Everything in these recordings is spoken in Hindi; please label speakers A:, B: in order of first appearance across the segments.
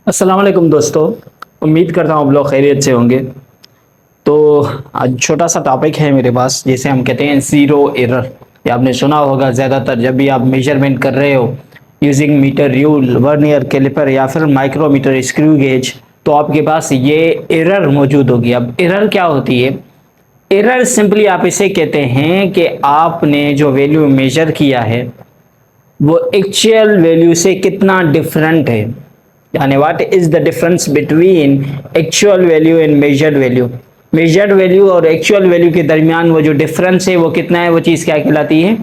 A: अस्सलाम वालेकुम दोस्तों, उम्मीद करता हूँ आप लोग खैरियत से होंगे। तो आज छोटा सा टॉपिक है मेरे पास, जिसे हम कहते हैं ज़ीरो एरर। ये आपने सुना होगा ज़्यादातर जब भी आप मेजरमेंट कर रहे हो using metre rule, vernier caliper या फिर माइक्रोमीटर, स्क्रू गेज, तो आपके पास ये एरर मौजूद होगी। अब एरर क्या होती है? एरर सिंपली आप इसे कहते हैं कि आपने जो वैल्यू मेजर किया है वो एक्चुअल वैल्यू से कितना डिफरेंट है, यानी what is the difference between actual value and measured value. Measured value और एक्चुअल वैल्यू के दरमियान वो जो डिफरेंस है वो कितना है, वो चीज़ क्या कहलाती है?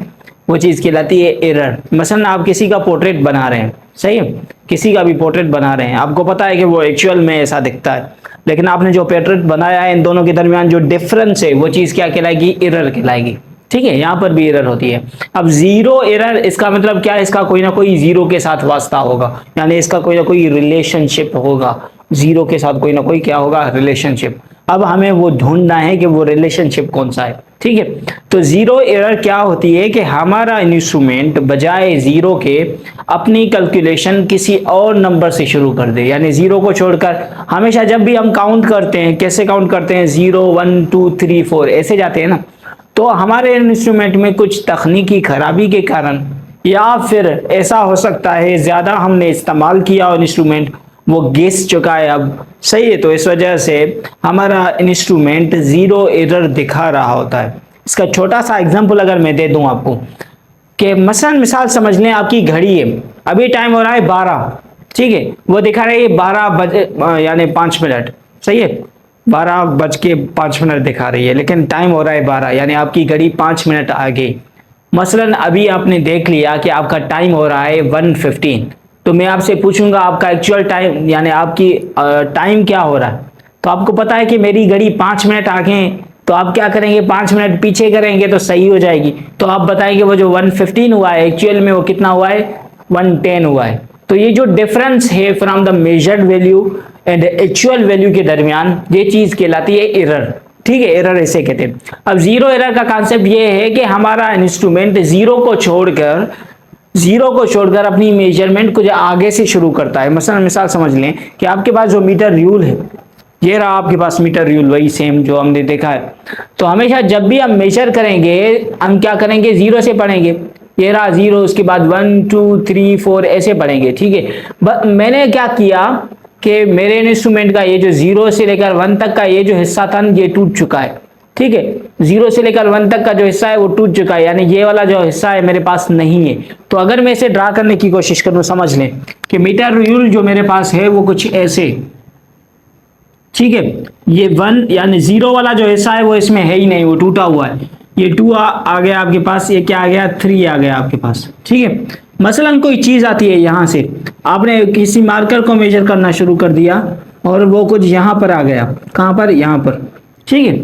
A: वो चीज़ कहलाती है एरर। मसलन आप किसी का पोर्ट्रेट बना रहे हैं, सही है, किसी का भी पोर्ट्रेट बना रहे हैं, आपको पता है कि वो एक्चुअल में ऐसा दिखता है, लेकिन आपने जो पोर्ट्रेट बनाया है इन दोनों के दरमियान जो डिफरेंस है वो चीज़ क्या कहलाएगी? एरर कहलाएगी। ठीक है, यहां पर भी एरर होती है। अब जीरो एरर, इसका मतलब क्या है? इसका कोई ना कोई जीरो के साथ वास्ता होगा, यानी इसका कोई ना कोई रिलेशनशिप होगा, जीरो के साथ कोई ना कोई क्या होगा? रिलेशनशिप। अब हमें वो ढूंढना है कि वो रिलेशनशिप कौन सा है। ठीक है, तो जीरो एरर क्या होती है कि हमारा इंस्ट्रूमेंट बजाय जीरो के अपनी कैलकुलेशन किसी और नंबर से शुरू कर दे, यानी जीरो को छोड़कर हमेशा जब भी हम काउंट करते हैं, कैसे काउंट करते हैं? 0 1 2 3 4 ऐसे जाते हैं ना। तो हमारे इंस्ट्रूमेंट में कुछ तकनीकी खराबी के कारण, या फिर ऐसा हो सकता है ज़्यादा हमने इस्तेमाल किया और इंस्ट्रूमेंट वो घिस चुका है अब, सही है, तो इस वजह से हमारा इंस्ट्रूमेंट ज़ीरो एरर दिखा रहा होता है। इसका छोटा सा एग्जांपल अगर मैं दे दूं आपको, कि मसलन मिसाल समझ लें आपकी घड़ी है, अभी टाइम हो रहा है 12, ठीक है, वो दिखा रहा है 12 बजे यानी 5 मिनट, सही है, 12:05 दिखा रही है, लेकिन टाइम हो रहा है 12, यानी आपकी घड़ी 5 मिनट आगे। मसलन अभी आपने देख लिया कि आपका टाइम हो रहा है 1:15, तो मैं आपसे पूछूंगा आपका एक्चुअल टाइम, यानी आपकी टाइम क्या हो रहा है, तो आपको पता है कि मेरी घड़ी 5 मिनट आगे है, तो आप क्या करेंगे? 5 मिनट पीछे करेंगे तो सही हो जाएगी। तो आप बताएंगे वो जो 1:15 हुआ है एक्चुअल में वो कितना हुआ है? 1:10 हुआ है। तो ये जो डिफरेंस है from the measured value and actual value के दरमियान, ये चीज कहलाती है एरर। ठीक है, एरर ऐसे कहते हैं। अब जीरो एरर का कॉन्सेप्ट ये है कि हमारा इंस्ट्रूमेंट जीरो को छोड़कर अपनी मेजरमेंट कुछ आगे से शुरू करता है। मसलन मिसाल समझ लें कि आपके पास जो मीटर रूल है, ये रहा आपके पास मीटर रूल, वही सेम जो हमने देखा है। तो हमेशा जब भी हम मेजर करेंगे हम क्या करेंगे? जीरो से पढ़ेंगे। ये रहा जीरो, उसके बाद 1 2 3 4 ऐसे पढ़ेंगे। ठीक है, मैंने क्या किया कि मेरे इंस्ट्रूमेंट का ये जो 0 से लेकर 1 तक का ये जो हिस्सा था ये टूट चुका है। ठीक है, 0 से लेकर 1 तक का जो हिस्सा है वो टूट चुका है, यानी ये वाला जो हिस्सा है मेरे पास नहीं है। तो अगर मैं इसे ड्रा करने की कोशिश करूं, समझ लें कि मीटर रूल जो मेरे पास है वो कुछ ऐसे, ठीक है, ये 1 यानी 0 वाला जो हिस्सा है वो इसमें है ही नहीं, वो टूटा हुआ है। ये 2 आ गया आपके पास, ये क्या आ गया? 3 आ गया आपके पास। ठीक है, मसलन कोई चीज आती है यहां से, आपने किसी मार्कर को मेजर करना शुरू कर दिया और वो कुछ यहां पर आ गया। कहां पर? यहां पर। ठीक है,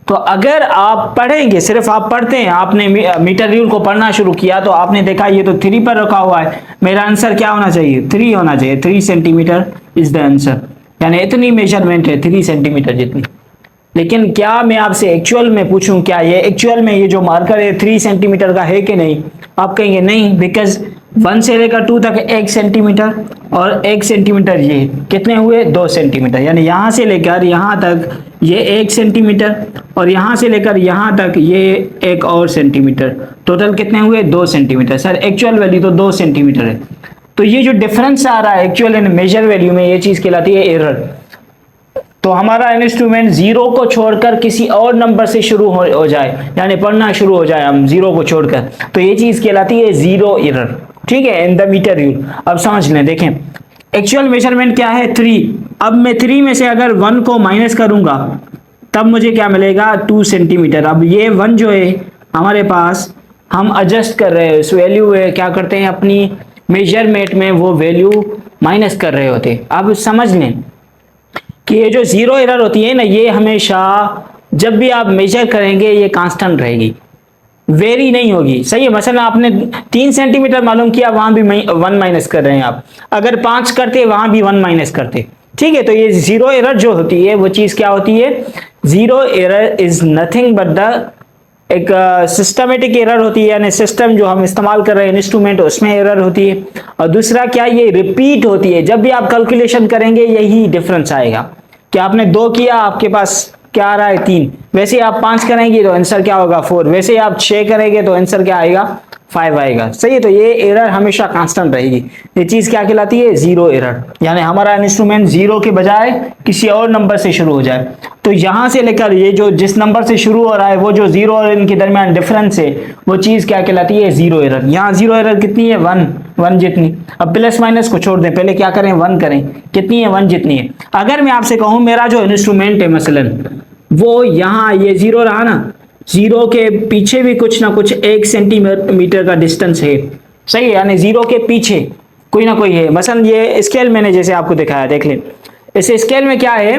A: तो अगर आप पढ़ेंगे, सिर्फ आप पढ़ते हैं, आपने मीटर रूल को पढ़ना शुरू किया तो आपने देखा ये तो 3 पर रखा हुआ है, मेरा आंसर क्या होना चाहिए? 3 होना चाहिए। 3 सेंटीमीटर इज द आंसर, यानी इतनी मेजरमेंट है 3 सेंटीमीटर जितनी। लेकिन क्या मैं आपसे एक्चुअल में पूछूं, क्या ये एक्चुअल में ये जो मार्कर है 3 सेंटीमीटर का है कि नहीं? आप कहेंगे नहीं, बिकॉज 1 से लेकर 2 तक 1 सेंटीमीटर और 1 सेंटीमीटर, ये कितने हुए? 2 सेंटीमीटर, यानी यहां से लेकर यहां तक ये 1 सेंटीमीटर और यहां से लेकर यहां तक ये 1 और सेंटीमीटर, टोटल कितने हुए? 2 सेंटीमीटर। सर एक्चुअल वैल्यू तो 2 सेंटीमीटर है। तो ये जो डिफरेंस आ रहा है एक्चुअल एंड मेजर वैल्यू में, ये चीज कहलाती है एरर। तो हमारा इंस्ट्रूमेंट 0 को छोड़कर किसी और नंबर से शुरू हो जाए, यानी पढ़ना शुरू हो जाए हम 0 को छोड़कर, तो ये चीज कहलाती है जीरो एरर। ठीक है, इन द मीटर रूल। अब समझ लें, देखें एक्चुअल मेजरमेंट क्या है? 3। अब मैं 3 में से अगर 1 को माइनस करूंगा तब मुझे क्या मिलेगा? 2 सेंटीमीटर। अब ये 1 जो है हमारे पास, हम एडजस्ट कर रहे हैं इस वैल्यू, क्या करते हैं अपनी मेजरमेंट में वो वैल्यू माइनस कर रहे होते। अब समझ लें कि ये जो जीरो एरर होती है ना, ये हमेशा जब भी आप मेजर करेंगे ये कांस्टेंट रहेगी, वेरी नहीं होगी। सही है, मसला आपने 3 सेंटीमीटर मालूम किया, वहां भी 1 माइनस कर रहे हैं आप, अगर 5 करते वहां भी 1 माइनस करते। ठीक है, तो ये जीरो एरर जो होती है वो चीज क्या होती है? Zero error is nothing but the एक सिस्टमेटिक एरर होती है, यानी सिस्टम जो हम इस्तेमाल कर रहे हैं इंस्ट्रूमेंट उसमें एरर होती है। और दूसरा क्या, ये रिपीट होती है, जब भी आप कैलकुलेशन करेंगे यही डिफरेंस आएगा कि आपने 2 किया, आपके पास क्या आ रहा है 3, वैसे ही आप 5 करेंगे तो आंसर क्या होगा 4, वैसे ही आप 6 करेंगे तो आंसर क्या आएगा 5 आएगा। सही है, तो ये एरर हमेशा कांस्टेंट रहेगी। ये चीज क्या कहलाती है, जीरो एरर, यानी हमारा इंस्ट्रूमेंट जीरो के बजाय किसी और नंबर से शुरू हो जाए। तो यहां से लेकर ये जो जिस नंबर से शुरू हो रहा है वो जो जीरो और इनके दरमियान डिफरेंस है वो चीज क्या कहलाती है, जीरो एरर। यहाँ जीरो एरर कितनी है, 1 जितनी। अब प्लस माइनस को छोड़ दें, पहले क्या करें, 1 करें, कितनी है 1 जितनी है। अगर मैं आपसे कहूं मेरा जो इंस्ट्रूमेंट है मसलन वो यहाँ ये जीरो रहा ना, जीरो के पीछे भी कुछ ना कुछ 1 सेंटीमीटर का डिस्टेंस है, सही है, यानी जीरो के पीछे कोई ना कोई है। मसलन ये स्केल मैंने जैसे आपको दिखाया, देख लें इस स्केल में क्या है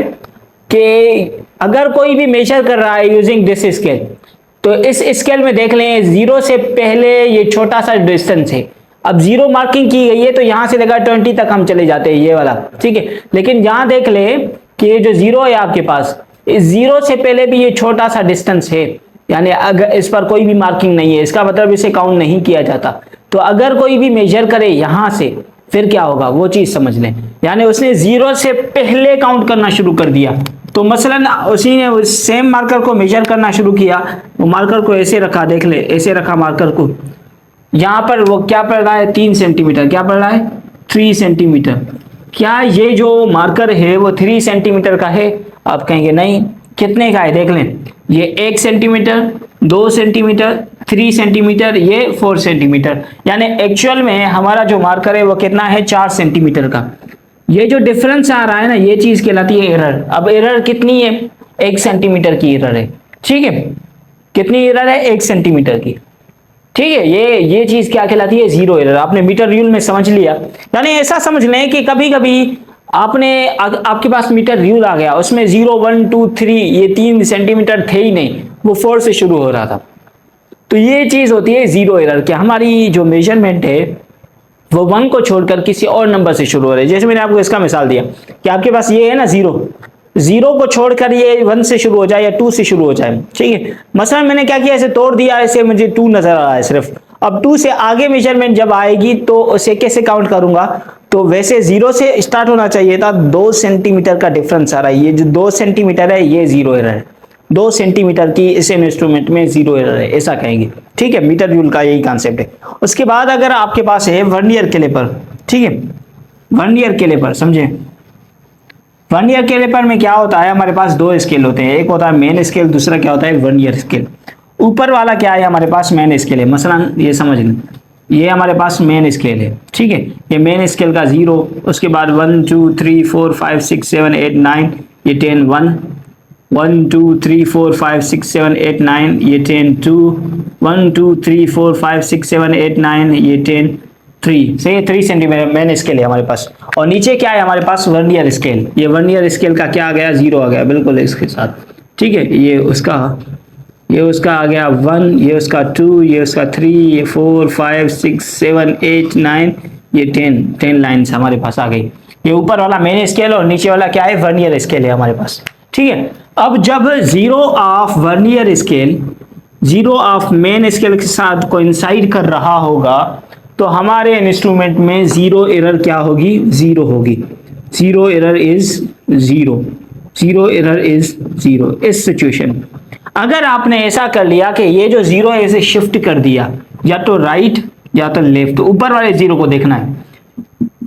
A: कि अगर कोई भी मेजर कर रहा है यूजिंग दिस स्केल, तो इस स्केल में देख लें जीरो से पहले ये छोटा सा डिस्टेंस है। अब जीरो मार्किंग की गई है तो यहां से लेकर 20 तक हम चले जाते हैं, ये वाला, ठीक है। लेकिन यहां देख लें कि ये जो जीरो है आपके पास, इस जीरो से पहले भी ये छोटा सा डिस्टेंस है, यानी अगर इस पर कोई भी मार्किंग नहीं है, इसका मतलब इसे काउंट नहीं किया जाता। तो अगर कोई भी मेजर करे यहां से, फिर क्या होगा वो चीज समझ लें, यानी उसने जीरो से पहले काउंट करना शुरू कर दिया। तो मसलन उसी ने उस सेम मार्कर को मेजर करना शुरू किया, वो मार्कर को ऐसे रखा, देख ले ऐसे रखा मार्कर को, यहां पर वो क्या पड़ रहा है 3 सेंटीमीटर, क्या पड़ रहा है 3 सेंटीमीटर। क्या ये जो मार्कर है वो 3 सेंटीमीटर का है, आप कहेंगे नहीं, कितने का है, देख लें ये 1 सेंटीमीटर, 2 सेंटीमीटर, 3 सेंटीमीटर, ये 4 सेंटीमीटर, यानी एक्चुअल में हमारा जो मार्कर है वो कितना है 4 सेंटीमीटर का। ये जो डिफरेंस आ रहा है ना, ये चीज कहलाती है एरर। अब एरर कितनी है, 1 सेंटीमीटर की एरर है, ठीक है, कितनी एरर है 1 सेंटीमीटर की, ठीक है। ये चीज क्या कहलाती है, जीरो एरर। आपने मीटर रूल में समझ लिया, यानी ऐसा समझ लें कि कभी कभी आपके पास मीटर रूल आ गया, उसमें 0 1 2 3 ये 3 सेंटीमीटर थे ही नहीं, वो 4 से शुरू हो रहा था। तो ये चीज होती है जीरो एरर, कि हमारी जो मेजरमेंट है वो 1 को छोड़कर किसी और नंबर से शुरू हो रही है। जैसे मैंने आपको इसका मिसाल दिया कि आपके पास ये है ना जीरो को छोड़कर ये 1 से शुरू हो जाए या 2 से शुरू हो जाए, ठीक है। मसलन मैंने क्या किया, इसे तोड़ दिया, ऐसे मुझे 2 नजर आ रहा है सिर्फ। अब 2 से आगे मेजरमेंट जब आएगी तो उसे कैसे काउंट करूंगा, तो वैसे 0 से स्टार्ट होना चाहिए था, 2 सेंटीमीटर का डिफरेंस आ रहा है, ये जो 2 सेंटीमीटर है ये जीरो एरर है, 2 सेंटीमीटर की इस इंस्ट्रूमेंट में जीरो एरर है, ऐसा कहेंगे, ठीक है। मीटर रूल का यही कॉन्सेप्ट है। उसके बाद अगर आपके पास है वर्नियर कैलिपर, ठीक है, वर्नियर कैलिपर समझे। वर्नियर कैलिपर में क्या होता है, हमारे पास 2 स्केल होते हैं, एक होता है मेन स्केल, दूसरा क्या होता है वर्नियर स्केल। ऊपर वाला क्या है, हमारे पास मेन स्केल है, मसलन ये समझ लें, ये हमारे पास मेन स्केल है, ठीक है। ये मेन स्केल का 0, उसके बाद 1 2 3 4 5 6 7 8 9, ये 10 1 1 2 3 4 5 6 7 8 9, ये 10 2 1 2 3 4 5 6 7 8 9, ये 10 3 से 3 सेंटीमीटर मेन स्केल है हमारे पास। और नीचे क्या है हमारे पास, वर्नियर स्केल। ये वर्नियर स्केल का क्या आ गया, 0 आ गया, बिल्कुल इसके साथ, ठीक है। ये उसका आ गया 1, ये उसका 2, ये उसका 3, ये 4 5 6 7 8 9, ये 10 लाइन्स हमारे पास आ गई। ये ऊपर वाला मेन स्केल और नीचे वाला क्या है, वर्नियर स्केल है हमारे पास, ठीक है। अब जब 0 of vernier scale 0 of main scale के साथ कोइंसाइड कर रहा होगा तो हमारे इंस्ट्रूमेंट में जीरो एरर क्या होगी, 0 होगी। Zero error is 0, zero error is 0 इस सिचुएशन। अगर आपने ऐसा कर लिया कि ये जो 0 है इसे शिफ्ट कर दिया या तो राइट या तो लेफ्ट, तो ऊपर वाले 0 को देखना है,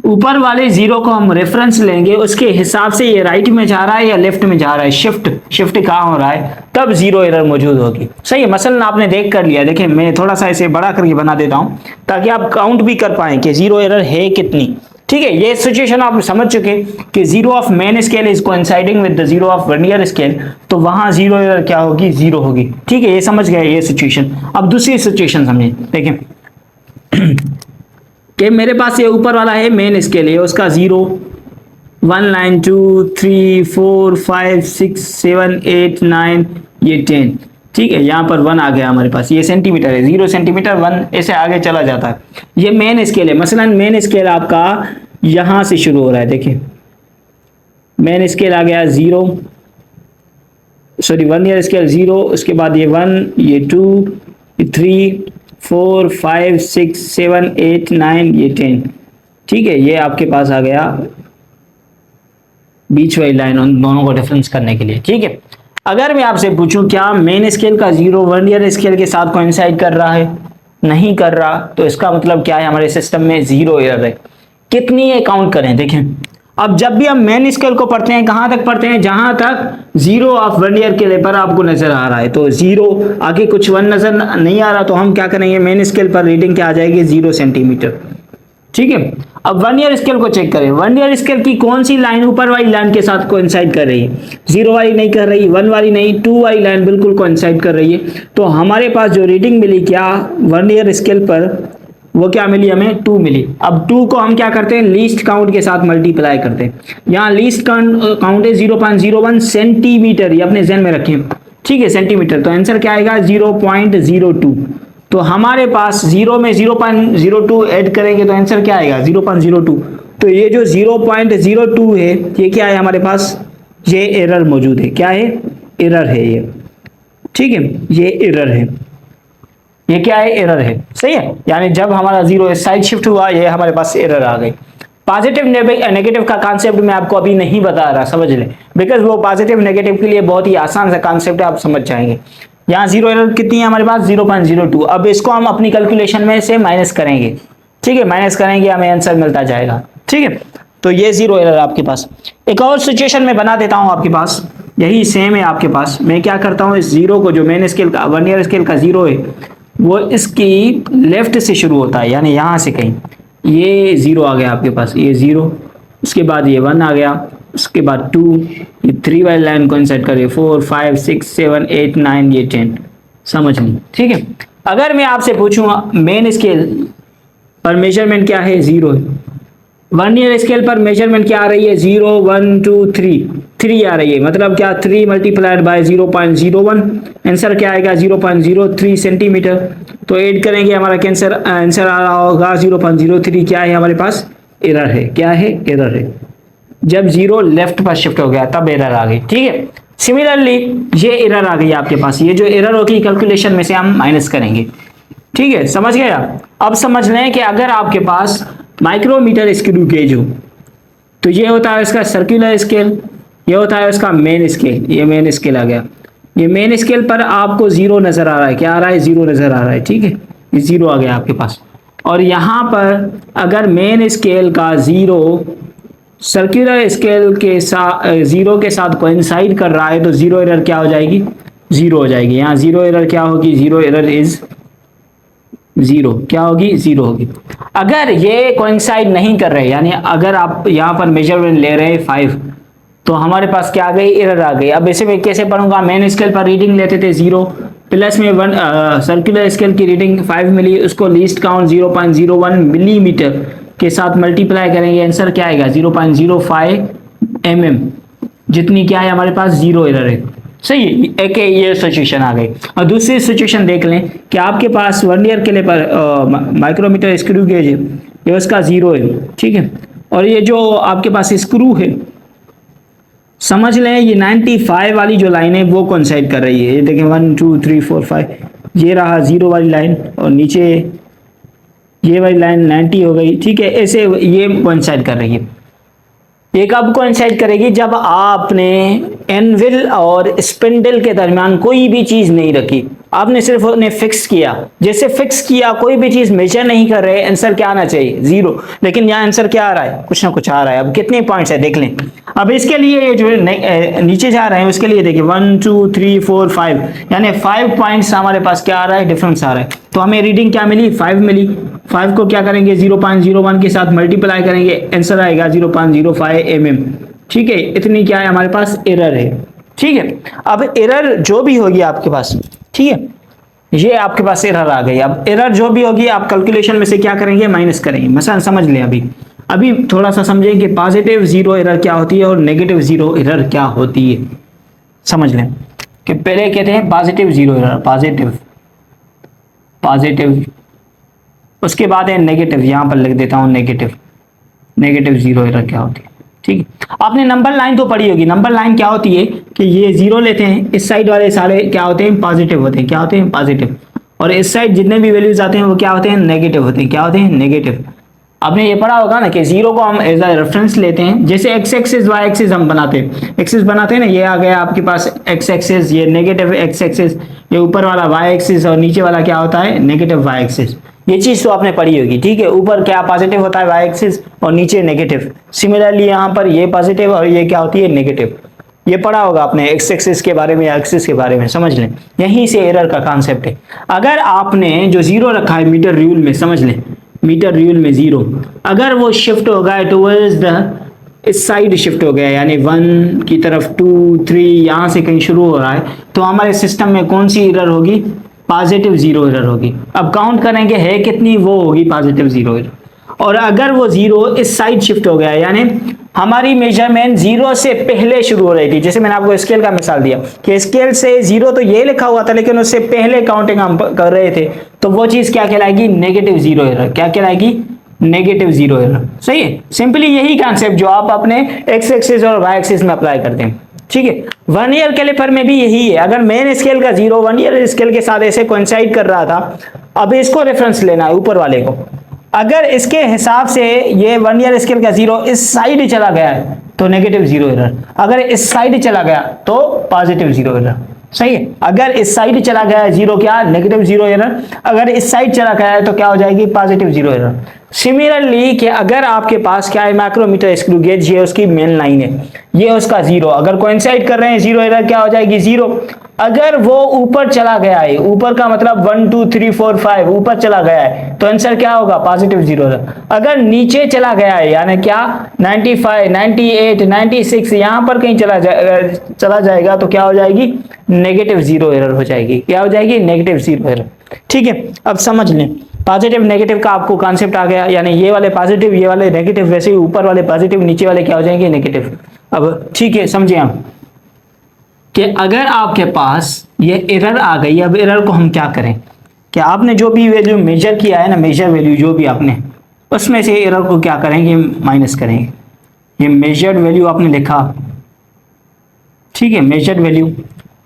A: ऊपर वाले 0 को हम रेफरेंस लेंगे, उसके हिसाब से ये राइट में जा रहा है या लेफ्ट में जा रहा है, शिफ्ट कहाँ हो रहा है, तब 0 एरर मौजूद होगी। सही है, मसलन आपने देख कर लिया, देखिए मैं थोड़ा सा इसे बड़ा करके बना देता हूं ताकि आप काउंट भी कर पाएं कि 0 एरर है कितनी, ठीक है। ये सिचुएशन आप समझ चुके कि 0 of main scale is coinciding with the 0 of vernier scale, तो वहां 0 एरर क्या होगी, 0 होगी, ठीक है। ये समझ गए ये सिचुएशन। अब दूसरी सिचुएशन समझें, देखें कि मेरे पास ये ऊपर वाला है मेन स्केल है, उसका 0 1 9 2 3 4 5 6 7 8 9, ये 10, ठीक है। यहाँ पर 1 आ गया हमारे पास, ये सेंटीमीटर है, 0 सेंटीमीटर 1 ऐसे आगे चला जाता है। ये मेन स्केल है, मसलन मेन स्केल आपका यहां से शुरू हो रहा है, देखिए मेन स्केल आ गया 0, सॉरी वर्नियर स्केल 0, उसके बाद ये 1, ये 2, ये 3, 4, 5, 6, 7, 8, 9, ये 10। ठीक है, ये आपके पास आ गया बीच वाली लाइन उन दोनों को डिफरेंस करने के लिए। ठीक है, अगर मैं आपसे पूछूं क्या मेन स्केल का 0 वर्नियर स्केल के साथ कोइंसाइड कर रहा है, नहीं कर रहा, तो इसका मतलब क्या है, हमारे सिस्टम में 0 एरर है। कितनी ये काउंट करें, देखें अब जब भी हम मेन स्केल को पढ़ते हैं कहां तक पढ़ते हैं, जहां तक 0 ऑफ वर्नियर के लेपर आपको नजर आ रहा है, तो 0 आगे कुछ 1 नजर नहीं आ रहा, तो हम क्या करेंगे, मेन स्केल पर रीडिंग क्या आ जाएगी, 0 सेंटीमीटर। ठीक है, अब वर्नियर स्केल को चेक करें, वर्नियर स्केल की कौन सी लाइन ऊपर वाली लाइन के साथ कोइंसाइड कर रही है, 0 वाली नहीं कर रही, 1 वाली नहीं, 2 वाली लाइन बिल्कुल कोइंसाइड कर रही है। तो हमारे पास जो रीडिंग मिली क्या वर्नियर स्केल पर, वो क्या मिली हमें, 2 मिली। अब 2 को हम क्या करते हैं, लीस्ट काउंट के साथ मल्टीप्लाई करते हैं। यहाँ लीस्ट काउंट है 0.01 सेंटीमीटर, ये अपने ज़हन में रखें। ठीक है, सेंटीमीटर, तो आंसर क्या आएगा 0.02। तो हमारे पास 0 में 0.02 ऐड करेंगे तो आंसर क्या आएगा 0.02। तो ये जो 0.02 है ये क्या है हमारे पास, ये एरर मौजूद है। क्या है, एरर है ये। ठीक है, ये एरर है, ये क्या है, एरर है। सही है, यानी जब हमारा 0 इस साइड शिफ्ट हुआ ये हमारे पास एरर आ गई। पॉजिटिव नेगेटिव का कॉन्सेप्ट मैं आपको अभी नहीं बता रहा, समझ लें, बिकॉज वो पॉजिटिव नेगेटिव के लिए बहुत ही आसान सा कॉन्सेप्ट है, आप समझ जाएंगे। यहाँ 0 एरर कितनी है हमारे पास 0.02। अब इसको हम अपनी कैलकुलेशन में से माइनस करेंगे। ठीक है, माइनस करेंगे हमें आंसर मिलता जाएगा। ठीक है, तो ये 0 एरर आपके पास। एक और सिचुएशन में बना देता हूं आपके पास, यही सेम है आपके पास। मैं क्या करता हूं, इस 0 को जो मेन स्केल का वर्नियर स्केल का 0 है वो इसकी लेफ्ट से शुरू होता है, यानी यहां से कहीं ये 0 आ गया आपके पास, ये 0, उसके बाद ये 1 आ गया, उसके बाद 2, ये 3 वाली लाइन कोइंसाइड करे, 4, 5, 6, 7, 8, 9, ये 10। समझ ली। ठीक है, अगर मैं आपसे पूछूं मेन स्केल पर मेजरमेंट क्या है, 0 है। वर्नियर स्केल पर मेजरमेंट क्या आ रही है, 0, 1, 2, 3 आ रही है, मतलब क्या 3 मल्टीप्लाइड बाय 0.01, आंसर क्या आएगा 0.03 सेंटीमीटर। तो ऐड करेंगे हमारा कैंसर आंसर आ रहा होगा 0.03। क्या है हमारे पास, एरर है। क्या है, एरर है। जब 0 लेफ्ट पर शिफ्ट हो गया तब एरर आ गई। ठीक है, सिमिलरली ये एरर आ गई आपके पास, ये जो एरर होगी कैलकुलेशन में से हम माइनस करेंगे। ठीक है, समझ गए आप। अब समझ लें कि अगर आपके पास माइक्रोमीटर स्क्रू गेज हो तो ये होता है इसका सर्कुलर स्केल, ये होता है इसका मेन स्केल। ये मेन स्केल आ गया, ये मेन स्केल पर आपको 0 नजर आ रहा है। क्या आ रहा है, 0 नजर आ रहा है। ठीक है, ये 0 आ गया आपके पास। और यहाँ पर अगर मेन स्केल का 0 सर्कुलर स्केल के साथ 0 के साथ कोइंसाइड कर रहा है तो 0 एरर क्या हो जाएगी, 0 हो जाएगी। यहाँ 0 एरर क्या होगी, 0 एरर इज 0। क्या होगी, 0 होगी। अगर ये कोइंसाइड नहीं कर रहे, यानी अगर आप यहाँ पर मेजरमेंट ले रहे हैं 5, तो हमारे पास क्या आ गई, एरर आ गई। अब इसे मैं कैसे पढ़ूंगा, मेन स्केल पर रीडिंग लेते थे 0, प्लस में 1 सर्कुलर स्केल की रीडिंग 5 मिली, उसको लीस्ट काउंट 0.01 मिलीमीटर के साथ मल्टीप्लाई करेंगे, आंसर क्या आएगा 0.05 mm। जितनी क्या है हमारे पास, 0 एरर है। सही है, एक ये सिचुएशन आ गई। और दूसरी सिचुएशन देख लें कि आपके पास वर्नियर के लिए पर माइक्रोमीटर स्क्रू गेज है, ये उसका 0 है। ठीक है, और ये जो आपके पास स्क्रू है, समझ लें ये 95 वाली जो लाइन है वो कोइंसाइड कर रही है। ये देखें 1, 2, 3, 4, 5, ये रहा 0 वाली लाइन और नीचे ये वाली लाइन 90 हो गई। ठीक है, ऐसे ये कोइंसाइड कर रही है। ये कब कोइंसाइड करेगी, जब आपने एनविल और स्पिंडल के दरमियान कोई भी चीज नहीं रखी, आपने सिर्फ उन्हें फिक्स किया। जैसे फिक्स किया, कोई भी चीज मेजर नहीं कर रहे, आंसर क्या आना चाहिए, 0। लेकिन यहाँ आंसर क्या आ रहा है, कुछ ना कुछ आ रहा है। अब कितने पॉइंट्स है देख लें। अब इसके लिए ये जो नीचे जा रहे हैं उसके लिए देखिए 1, 2, 3, 4, 5, यानी 5 पॉइंट्स हमारे पास क्या आ रहा है, डिफरेंस आ रहा है। तो हमें रीडिंग क्या मिली, 5 मिली। 5 को क्या करेंगे 0.01 के साथ मल्टीप्लाई करेंगे, आंसर आएगा 0.05 mm। ठीक है, इतनी क्या है हमारे पास, एरर है। ठीक है, अब एरर जो भी होगी आपके पास, ठीक है, ये आपके पास एरर आ गई। अब एरर जो भी होगी आप कैलकुलेशन में से क्या करेंगे, माइनस करेंगे। मसलन समझ लें, अभी थोड़ा सा समझें कि पॉजिटिव 0 एरर क्या होती है और नेगेटिव 0 एरर क्या होती है। समझ लें कि पहले कहते हैं पॉजिटिव 0 एरर, पॉजिटिव, उसके बाद है नेगेटिव। यहां पर लिख देता हूं नेगेटिव 0 एरर क्या होती है। ठीक है, आपने नंबर लाइन तो पढ़ी होगी। नंबर लाइन क्या होती है कि ये जीरो लेते हैं, इस साइड वाले सारे क्या होते हैं, पॉजिटिव होते हैं। क्या होते हैं, पॉजिटिव। और इस साइड जितने भी वैल्यूज आते हैं वो क्या होते हैं, नेगेटिव होते हैं। क्या होते हैं, नेगेटिव। आपने ये पढ़ा होगा ना कि जीरो को हम एज अ रेफरेंस लेते हैं, जैसे एक्स एक्सिस वाई एक्सिस हम बनाते हैं, एक्सिस बनाते हैं ना, ये आ गया आपके पास एक्स एक्सिस, ये नेगेटिव एक्स एक्सिस, ये ऊपर वाला वाई एक्सिस और नीचे वाला क्या होता है, नेगेटिव वाई एक्सिस। ये चीज तो आपने पढ़ी होगी, ठीक है। ऊपर क्या पॉजिटिव होता है वाई एक्सिस और नीचे नेगेटिव। सिमिलरली यहाँ पर ये पॉजिटिव और ये क्या होती है, नेगेटिव। ये पढ़ा होगा आपने एक्स एक्सिस के बारे में या एक्सिस के बारे में, समझ लें। यहीं से एरर का कॉन्सेप्ट है। अगर आपने जो जीरो रखा है मीटर रूल में, समझ लें, मीटर रूल में जीरो, अगर वो शिफ्ट हो गया टुवर्ड्स द इस साइड शिफ्ट हो गया, यानी 1 की तरफ, 2 3 यहां से कहीं शुरू हो रहा है, तो हमारे सिस्टम में कौन सी एरर होगी, पॉजिटिव जीरो एरर होगी। अब काउंट करेंगे है कितनी, वो होगी पॉजिटिव जीरो एरर। और अगर वो जीरो इस साइड शिफ्ट हो गया, यानी हमारी मेजरमेंट जीरो से पहले शुरू हो रही थी, जैसे मैंने आपको स्केल का मिसाल दिया कि स्केल से जीरो तो ये लिखा हुआ था लेकिन उससे पहले काउंटिंग हम कर रहे थे, तो वो चीज क्या कहलाएगी, नेगेटिव जीरो एरर। क्या कहलाएगी, नेगेटिव जीरो एरर। सही है। सिंपली यही कॉन्सेप्ट जो आप अपने एक्स एक्सिस और वाई एक्सिस में अप्लाई करते हैं, ठीक है। 1 ईयर कैलिपर में भी यही है। अगर मेन स्केल का जीरो 1 ईयर स्केल के साथ ऐसे कोइंसाइड कर रहा था, अब इसको रेफरेंस लेना है, ऊपर वाले को। अगर इसके हिसाब से ये 1 ईयर स्केल का जीरो इस साइड चला गया है तो नेगेटिव जीरो एरर, अगर इस साइड चला गया तो पॉजिटिव जीरो एरर। सही है। अगर इस साइड चला गया है जीरो, क्या, नेगेटिव जीरो एरर। अगर इस साइड चला गया है तो क्या हो जाएगी, पॉजिटिव जीरो एरर। सिमिलरली कि अगर आपके पास क्या है, माइक्रोमीटर स्क्रू गेज, ये उसकी मेन लाइन है, ये उसका जीरो, अगर कोइंसाइड कर रहे हैं जीरो एरर क्या हो जाएगी, जीरो। अगर वो ऊपर चला गया है, ऊपर का मतलब 1 2 3 4 5 ऊपर चला गया है, तो आंसर क्या होगा, पॉजिटिव जीरो एरर। अगर नीचे चला गया है, यानी क्या, 95 98 96 यहां पर कहीं चला जाएगा तो क्या हो जाएगी, नेगेटिव जीरो एरर हो जाएगी। क्या हो जाएगी, नेगेटिव जीरो एरर। ठीक है। अब समझ लें, पॉजिटिव नेगेटिव का आपको कॉन्सेप्ट आ गया, यानी ये वाले पॉजिटिव ये वाले नेगेटिव, वैसे ही ऊपर वाले पॉजिटिव नीचे वाले क्या हो जाएंगे, नेगेटिव। अब ठीक है, समझे आप कि अगर आपके पास ये एरर आ गई, अब एरर को हम क्या करें, कि आपने जो भी वैल्यू मेजर किया है ना, मेजर वैल्यू जो भी आपने, उसमें से एरर को क्या करेंगे, माइनस करेंगे। ये मेजर्ड वैल्यू आपने लिखा, ठीक है, मेजर्ड वैल्यू,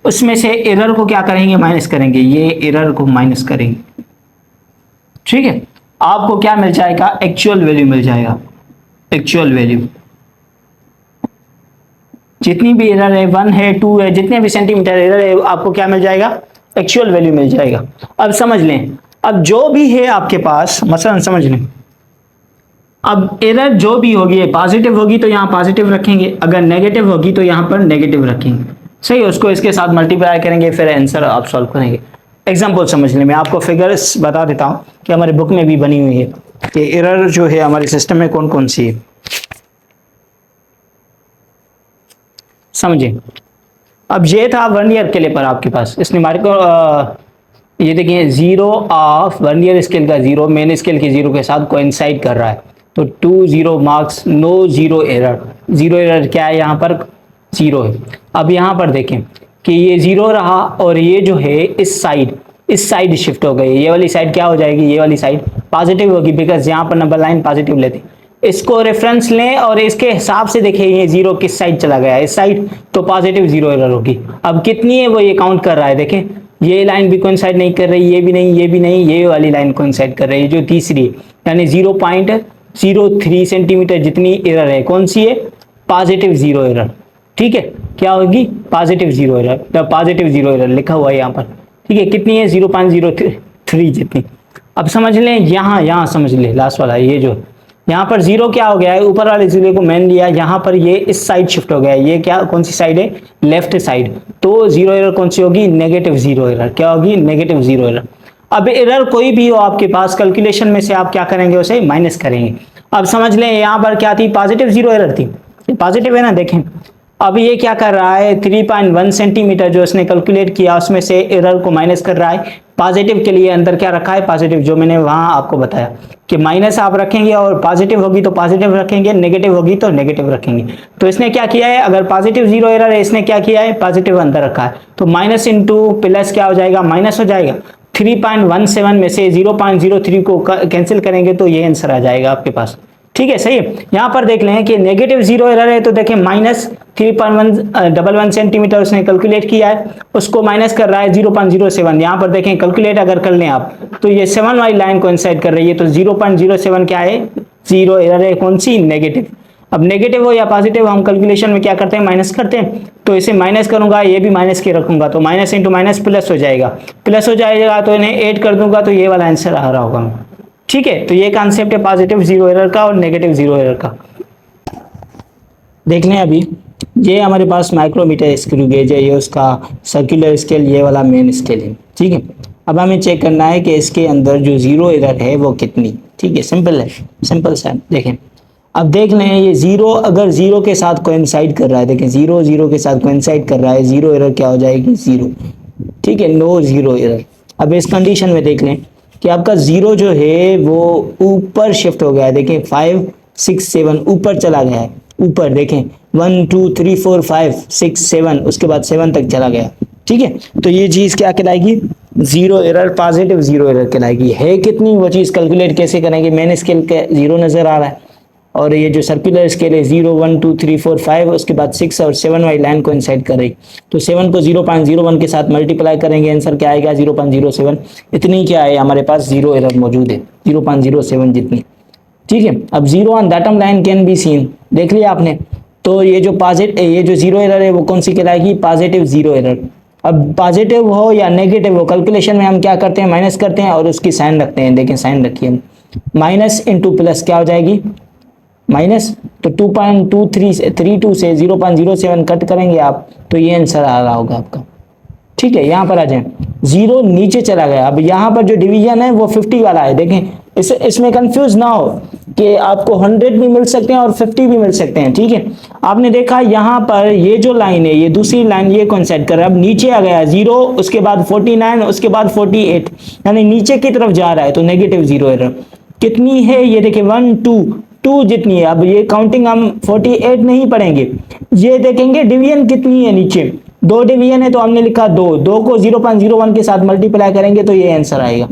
A: उसमें से एरर को क्या करेंगे, माइनस करेंगे। ये एरर को माइनस करेंगे, ठीक है। आपको क्या मिल जाएगा, एक्चुअल वैल्यू मिल जाएगा। एक्चुअल वैल्यू जितनी भी एरर है, 1 है 2 है, जितने भी सेंटीमीटर एरर है, आपको क्या मिल जाएगा, एक्चुअल वैल्यू मिल जाएगा। अब समझ लें, अब जो भी है आपके पास, मसलन समझ लें, अब एरर जो भी होगी, पॉजिटिव होगी तो यहाँ पॉजिटिव रखेंगे, अगर नेगेटिव होगी तो यहाँ पर नेगेटिव रखेंगे। सही, उसको इसके साथ मल्टीप्लाई करेंगे, फिर आंसर आप सॉल्व करेंगे। एग्जाम्पल समझ लें, मैं आपको फिगर्स बता देता हूँ कि हमारे बुक में भी बनी हुई है कि एरर जो है हमारे सिस्टम में कौन कौन सी है। समझे। अब ये था 1 ईयर के लिए पर आपके पास, इसने हमारे को ये देखिए, जीरो ऑफ 1 ईयर स्केल का जीरो मेन स्केल के जीरो के साथ कोइंसाइड कर रहा है, तो 2 0 marks, no zero error. Zero error क्या है, यहाँ पर जीरो है। अब यहाँ पर देखें कि ये जीरो रहा और ये जो है इस साइड शिफ्ट हो गई, ये वाली साइड क्या हो जाएगी, ये वाली साइड पॉजिटिव होगी, बिकॉज यहाँ पर नंबर लाइन पॉजिटिव लेते। इसको रेफरेंस लें और इसके हिसाब से देखिए ये जीरो किस साइड चला गया है, इस साइड, तो पॉजिटिव जीरो एरर होगी। अब कितनी है वो ये काउंट कर रहा है, देखें ये लाइन भी कोइंसाइड नहीं कर रही, ये भी नहीं, ये भी नहीं, ये वाली लाइन कोइंसाइड कर रही है जो तीसरी, यानी 0.03 सेंटीमीटर जितनी एरर है, कौन सी है, पॉजिटिव जीरो एरर। ठीक है, क्या होगी, positive zero error, positive zero error लिखा हुआ है यहाँ पर। ठीक है, कितनी है, 0.03 जितनी। अब समझ लें, यहाँ समझ ले, लास्ट वाला ये जो यहाँ पर जीरो क्या हो गया है, ऊपर वाले जीरो को मैन लिया, यहाँ पर ये इस साइड शिफ्ट हो गया है, ये क्या, कौन सी साइड है, लेफ्ट साइड, तो जीरो एरर कौन सी होगी, नेगेटिव जीरो एरर। क्या होगी, नेगेटिव जीरो एरर। अब एरर कोई भी हो आपके पास, कैलकुलेशन में से आप क्या करेंगे, उसे माइनस करेंगे। अब समझ लें यहाँ पर क्या थी, पॉजिटिव जीरो एरर थी, पॉजिटिव है ना, देखें। अब ये क्या कर रहा है, 3.1 सेंटीमीटर जो इसने कैलकुलेट किया उसमें से एरर को माइनस कर रहा है। पॉजिटिव के लिए अंदर क्या रखा है, पॉजिटिव, जो मैंने वहां आपको बताया कि माइनस आप रखेंगे और पॉजिटिव होगी तो पॉजिटिव रखेंगे, नेगेटिव होगी तो नेगेटिव रखेंगे। तो इसने क्या किया है, अगर पॉजिटिव जीरो एरर है, इसने क्या किया है, पॉजिटिव अंदर रखा है, तो माइनस इंटू प्लस क्या हो जाएगा, माइनस हो जाएगा। 3.17 में से 0.03 को कैंसिल करेंगे तो ये आंसर आ जाएगा आपके पास। ठीक है, सही है। यहाँ पर देख लें कि नेगेटिव जीरो एरर है, तो देखें माइनस 3.111 सेंटीमीटर उसने कैलकुलेट किया है, उसको माइनस कर रहा है 0.07। यहाँ पर देखें कैलकुलेट अगर कर लें आप, तो ये 7 वाली लाइन कोइंसाइड कर रही है, तो 0.07 क्या है, जीरो एरर है, कौन सी, नेगेटिव। अब नेगेटिव हो या पॉजिटिव हम कैलकुलेशन में क्या करते हैं, माइनस करते हैं, तो इसे माइनस करूंगा, ये भी माइनस के रखूंगा, तो माइनस इंटू माइनस प्लस हो जाएगा, प्लस हो जाएगा, तो इन्हें ऐड कर दूंगा, तो ये वाला आंसर आ रहा होगा। ठीक है, तो ये कॉन्सेप्ट है पॉजिटिव जीरो एरर का और नेगेटिव जीरो एरर का। देख लें अभी, ये हमारे पास माइक्रोमीटर स्क्रू गेज है, ये उसका सर्कुलर स्केल, ये वाला मेन स्केल है। ठीक है, अब हमें चेक करना है कि इसके अंदर जो जीरो एरर है वो कितनी। ठीक है, सिंपल है, सिंपल सा। देखें, अब देख लें ये जीरो अगर जीरो के साथ कोइंसाइड कर रहा है, देखें जीरो जीरो के साथ कोइंसाइड कर रहा है, जीरो एरर क्या हो जाएगी, जीरो। ठीक है, नो जीरो एरर। अब इस कंडीशन में देख लें कि आपका जीरो जो है वो ऊपर शिफ्ट हो गया है, देखें 5 6 7 ऊपर चला गया है, ऊपर देखें 1 2 3 4 5 6 7, उसके बाद 7 तक चला गया। ठीक है, तो ये चीज़ क्या कहलाएगी, zero error, positive zero error कहलाएगी। है कितनी वो चीज़ कैलकुलेट कैसे करेंगे, मेन स्केल के जीरो नज़र आ रहा है, और ये जो सर्कुलर स्केल है 0 1 2 3 4 5, उसके बाद 6 और 7 वाली लाइन को इंसाइड कर रही, तो 7 को 0.01 के साथ मल्टीप्लाई करेंगे, आंसर क्या आएगा, 0.07। इतनी क्या है हमारे पास जीरो एरर मौजूद है, 0.07 जितनी। ठीक है, अब zero on datum line can be seen, देख लिया आपने, तो ये जो जीरो एरर है वो कौन सी कहलाएगी, पॉजिटिव जीरो एरर। अब पॉजिटिव हो या नेगेटिव हो, कैलकुलेशन में हम क्या करते हैं, माइनस करते हैं और उसकी साइन रखते हैं। देखें साइन रखिए, माइनस इंटू प्लस क्या हो जाएगी, माइनस, तो 2.232 से 0.07 कट करेंगे आप, तो ये आंसर आ रहा होगा आपका। ठीक है, यहाँ पर आ जाए, जीरो नीचे चला गया। अब यहाँ पर जो डिवीजन है वो 50 वाला है, देखें इसमें कंफ्यूज ना हो कि आपको 100 भी मिल सकते हैं और 50 भी मिल सकते हैं। ठीक है, आपने देखा यहाँ पर ये जो लाइन है, ये दूसरी लाइन ये कोइंसाइड कर रहा है, अब नीचे आ गया जीरो, उसके बाद 49, उसके बाद 48, यानी नीचे की तरफ जा रहा है, तो नेगेटिव जीरो एरर कितनी है, ये देखिए 1 2 जितनी है। अब ये काउंटिंग हम 48 नहीं पढ़ेंगे, ये देखेंगे डिवीजन कितनी है, नीचे 2 डिवीजन है, तो हमने लिखा 2 को 0.01 के साथ मल्टीप्लाई करेंगे, तो ये आंसर आएगा।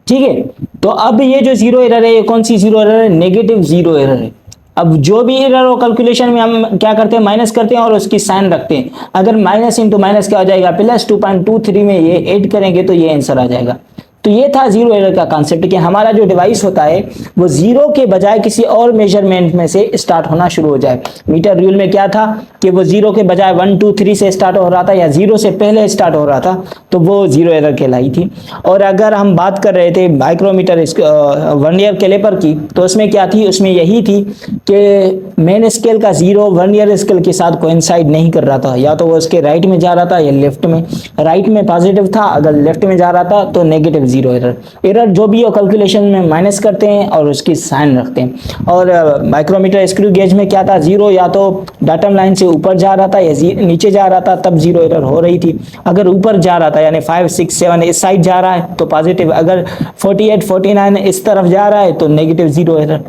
A: ठीक है, तो अब ये जो जीरो एरर है, ये कौन सी जीरो एरर है, नेगेटिव जीरो एरर है। अब जो भी एरर हो कैलकुलेशन में हम क्या करते हैं, माइनस करते हैं और उसकी साइन रखते हैं। अगर माइनस इंटू माइनस क्या हो जाएगा, प्लस 2.23 में ये ऐड करेंगे, तो ये आंसर आ जाएगा। तो ये था जीरो एरर का कॉन्सेप्ट कि हमारा जो डिवाइस होता है वो जीरो के बजाय किसी और मेजरमेंट में से स्टार्ट होना शुरू हो जाए। मीटर रूल में क्या था कि वो जीरो के बजाय 1 2 3 से स्टार्ट हो रहा था, या जीरो से पहले स्टार्ट हो रहा था, तो वो जीरो एरर कहलाई थी। और अगर हम बात कर रहे थे माइक्रोमीटर वर्नियर कैलिपर की, तो उसमें क्या थी, उसमें यही थी कि मेन स्केल का जीरो वर्नियर स्केल के साथ कोइंसाइड नहीं कर रहा था, या तो वो उसके राइट में जा रहा था या लेफ्ट में। राइट में पॉजिटिव था, अगर लेफ्ट में जा रहा था तो नेगेटिव जीरो एरर। एरर जो भी हो कैलकुलेशन में माइनस करते हैं और उसकी साइन रखते हैं। और माइक्रोमीटर स्क्रू गेज में क्या था, जीरो या तो डाटम लाइन से ऊपर जा रहा था या नीचे जा रहा था, तब जीरो एरर हो रही थी। अगर ऊपर जा रहा था यानी 5 6 7 इस साइड जा रहा है तो पॉजिटिव, अगर 48 49 इस तरफ जा रहा है तो नेगेटिव जीरो एरर।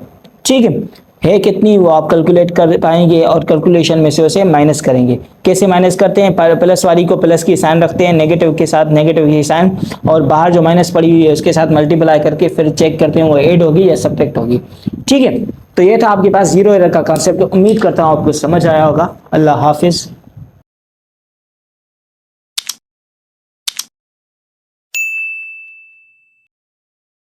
A: ठीक है कितनी वो आप कैलकुलेट कर पाएंगे और कैलकुलेशन में से उसे माइनस करेंगे। कैसे माइनस करते हैं, प्लस वाली को प्लस की साइन रखते हैं, नेगेटिव के साथ नेगेटिव की साइन, और बाहर जो माइनस पड़ी हुई है उसके साथ मल्टीप्लाई करके फिर चेक करते हैं वो ऐड होगी या सब्ट्रैक्ट होगी। ठीक है, तो ये था आपके पास जीरो एरर का कॉन्सेप्ट। उम्मीद करता हूँ आपको समझ आया होगा। अल्लाह हाफिज।